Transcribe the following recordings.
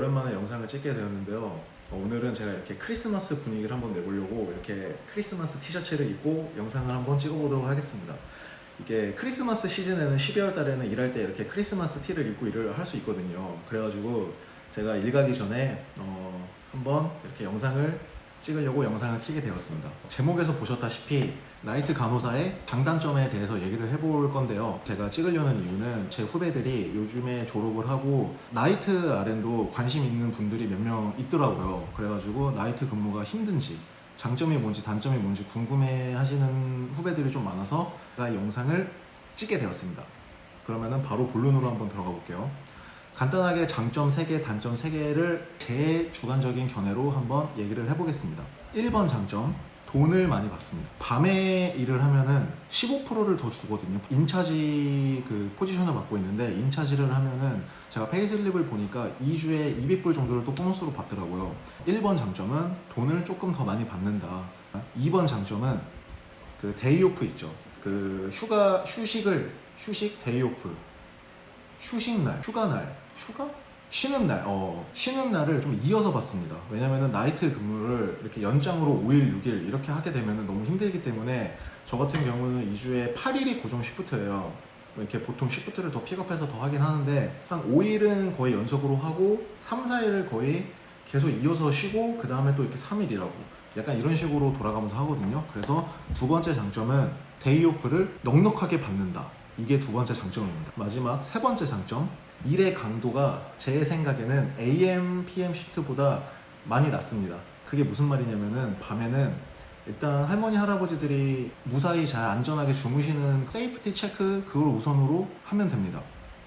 오랜만에 영상을 찍게 되었는데요. 오늘은 제가 이렇게 크리스마스 분위기를 한번 내보려고 이렇게 크리스마스 티셔츠를 입고 영상을 한번 찍어보도록 하겠습니다. 이게 크리스마스 시즌에는 12월 달에는 일할 때 이렇게 크리스마스 티를 입고 일을 할 수 있거든요. 그래가지고 제가 일 가기 전에 한번 이렇게 영상을 찍으려고 영상을 켜게 되었습니다. 제목에서 보셨다시피 나이트 간호사의 장단점에 대해서 얘기를 해볼 건데요. 제가 찍으려는 이유는 제 후배들이 요즘에 졸업을 하고 나이트 RN도 관심 있는 분들이 몇 명 있더라고요. 그래가지고 나이트 근무가 힘든지 장점이 뭔지 단점이 뭔지 궁금해 하시는 후배들이 좀 많아서 제가 이 영상을 찍게 되었습니다. 그러면은 바로 본론으로 한번 들어가 볼게요. 간단하게 장점 3개, 단점 3개를 제 주관적인 견해로 한번 얘기를 해보겠습니다. 1번 장점, 돈을 많이 받습니다. 밤에 일을 하면은 15%를 더 주거든요. 인차지 그 포지션을 맡고 있는데 인차지를 하면은 제가 페이슬립을 보니까 2주에 200불 정도를 또 보너스로 받더라고요. 1번 장점은 돈을 조금 더 많이 받는다. 2번 장점은 그 데이오프 있죠. 그 휴식 데이오프. 휴식날, 휴가날, 쉬는 날, 쉬는 날을 좀 이어서 받습니다. 왜냐면은 나이트 근무를 이렇게 연장으로 5일, 6일 이렇게 하게 되면은 너무 힘들기 때문에 저 같은 경우는 2주에 8일이 고정 시프트예요. 이렇게 보통 시프트를 더 픽업해서 더 하긴 하는데 한 5일은 거의 연속으로 하고 3, 4일을 거의 계속 이어서 쉬고 그 다음에 또 이렇게 3일 일하고 약간 이런 식으로 돌아가면서 하거든요. 그래서 두 번째 장점은 데이오프를 넉넉하게 받는다. 이게 두 번째 장점입니다. 마지막 세 번째 장점, 일의 강도가 제 생각에는 AM, PM 시프트보다 많이 낮습니다. 그게 무슨 말이냐면은 밤에는 일단 할머니, 할아버지들이 무사히 잘 안전하게 주무시는 세이프티 체크 그걸 우선으로 하면 됩니다.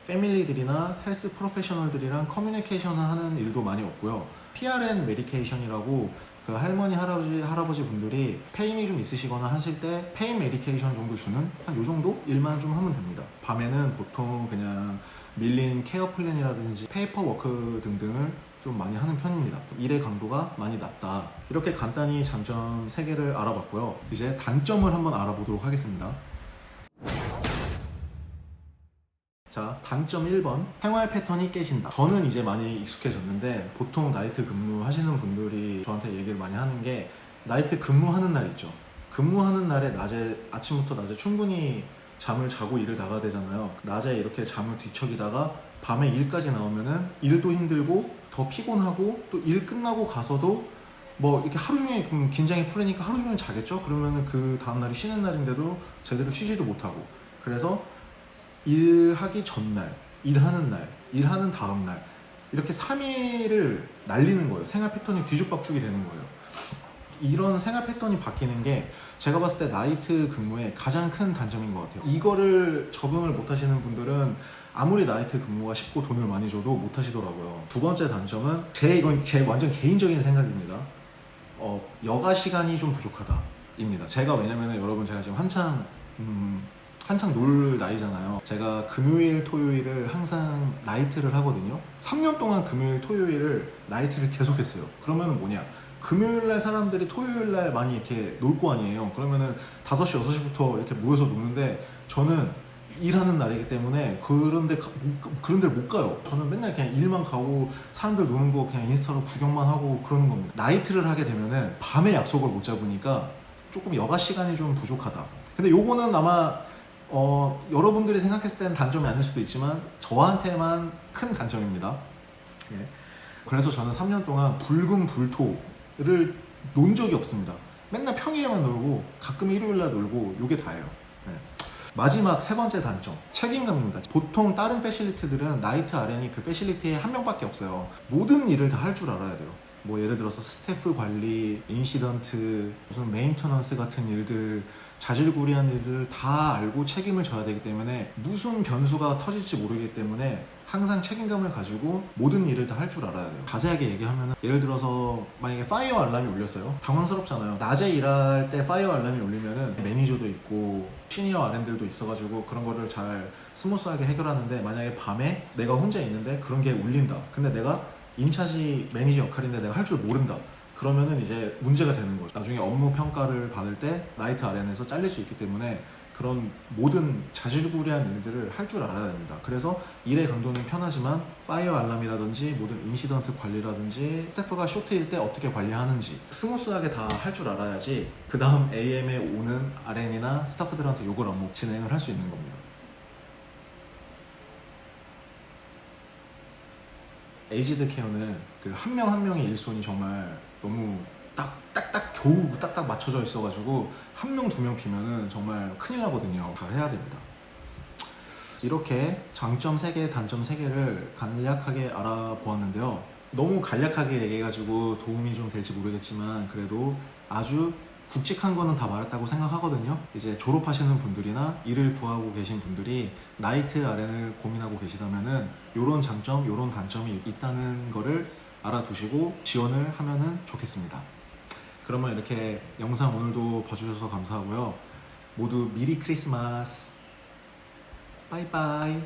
패밀리들이나 헬스 프로페셔널들이랑 커뮤니케이션을 하는 일도 많이 없고요. PRN 메디케이션이라고 그 할머니, 할아버지 분들이 페인이 좀 있으시거나 하실 때 페인 메디케이션 정도 주는 한 요 정도 일만 좀 하면 됩니다. 밤에는 보통 그냥 밀린 케어 플랜이라든지 페이퍼 워크 등등을 좀 많이 하는 편입니다. 일의 강도가 많이 낮다. 이렇게 간단히 장점 3개를 알아봤고요. 이제 단점을 한번 알아보도록 하겠습니다. 자, 단점 1번, 생활 패턴이 깨진다. 저는 이제 많이 익숙해졌는데 보통 나이트 근무하시는 분들이 저한테 얘기를 많이 하는 게 나이트 근무하는 날 있죠. 근무하는 날에 낮에, 아침부터 낮에 충분히 잠을 자고 일을 나가야 되잖아요. 낮에 이렇게 잠을 뒤척이다가 밤에 일까지 나오면은 일도 힘들고 더 피곤하고 또 일 끝나고 가서도 뭐 이렇게 하루 종일 긴장이 풀리니까 하루 종일 자겠죠? 그러면은 그 다음날이 쉬는 날인데도 제대로 쉬지도 못하고 그래서 일하기 전날, 일하는 날, 일하는 다음날 이렇게 3일을 날리는 거예요. 생활 패턴이 뒤죽박죽이 되는 거예요. 이런 생활 패턴이 바뀌는 게 제가 봤을 때 나이트 근무의 가장 큰 단점인 것 같아요. 이거를 적응을 못 하시는 분들은 아무리 나이트 근무가 쉽고 돈을 많이 줘도 못 하시더라고요. 두 번째 단점은 이건 제 완전 개인적인 생각입니다. 여가 시간이 좀 부족하다 입니다. 제가 왜냐면은 여러분 제가 지금 한창 놀 나이잖아요. 제가 금요일, 토요일을 항상 나이트를 하거든요. 3년 동안 금요일, 토요일을 나이트를 계속 했어요. 그러면은 뭐냐? 금요일날 사람들이 토요일날 많이 이렇게 놀 거 아니에요. 그러면은 5시, 6시부터 이렇게 모여서 노는데 저는 일하는 날이기 때문에 그런 데를 못 가요. 저는 맨날 그냥 일만 가고 사람들 노는 거 그냥 인스타로 구경만 하고 그러는 겁니다. 나이트를 하게 되면은 밤에 약속을 못 잡으니까 조금 여가 시간이 좀 부족하다. 근데 요거는 아마 여러분들이 생각했을 때는 단점이 아닐 수도 있지만 저한테만 큰 단점입니다. 예. 그래서 저는 3년 동안 불금불토를 논 적이 없습니다. 맨날 평일에만 놀고 가끔 일요일날 놀고 요게 다예요. 예. 마지막 세 번째 단점, 책임감입니다. 보통 다른 패실리티들은 나이트 RN이 그 패실리티에 한 명밖에 없어요. 모든 일을 다 할 줄 알아야 돼요. 뭐 예를 들어서 스태프 관리, 인시던트, 무슨 메인터넌스 같은 일들, 자질구레한 일들을 다 알고 책임을 져야 되기 때문에 무슨 변수가 터질지 모르기 때문에 항상 책임감을 가지고 모든 일을 다 할 줄 알아야 돼요. 자세하게 얘기하면 예를 들어서 만약에 파이어 알람이 울렸어요. 당황스럽잖아요. 낮에 일할 때 파이어 알람이 울리면은 매니저도 있고 시니어 RN들도 있어가지고 그런 거를 잘 스무스하게 해결하는데 만약에 밤에 내가 혼자 있는데 그런 게 울린다. 근데 내가 인차지 매니저 역할인데 내가 할 줄 모른다. 그러면은 이제 문제가 되는 거죠. 나중에 업무 평가를 받을 때 나이트 RN에서 잘릴 수 있기 때문에 그런 모든 자질구레한 일들을 할 줄 알아야 됩니다. 그래서 일의 강도는 편하지만 파이어 알람이라든지 모든 인시던트 관리라든지 스태프가 쇼트일 때 어떻게 관리하는지 스무스하게 다 할 줄 알아야지 그 다음 AM에 오는 RN이나 스타프들한테 요걸 업무 진행을 할 수 있는 겁니다. 에이지드 케어는 그 한 명 한 명의 일손이 정말 너무 딱딱딱 겨우 딱딱 맞춰져 있어가지고 한 명 두 명 비면은 정말 큰일 나거든요. 다 해야 됩니다. 이렇게 장점 3개, 단점 3개를 간략하게 알아보았는데요. 너무 간략하게 얘기해가지고 도움이 좀 될지 모르겠지만 그래도 아주 굵직한 거는 다 말했다고 생각하거든요. 이제 졸업하시는 분들이나 일을 구하고 계신 분들이 나이트 RN을 고민하고 계시다면은 요런 장점, 요런 단점이 있다는 거를 알아두시고 지원을 하면은 좋겠습니다. 그러면 이렇게 영상 오늘도 봐주셔서 감사하고요. 모두 미리 크리스마스. 바이바이.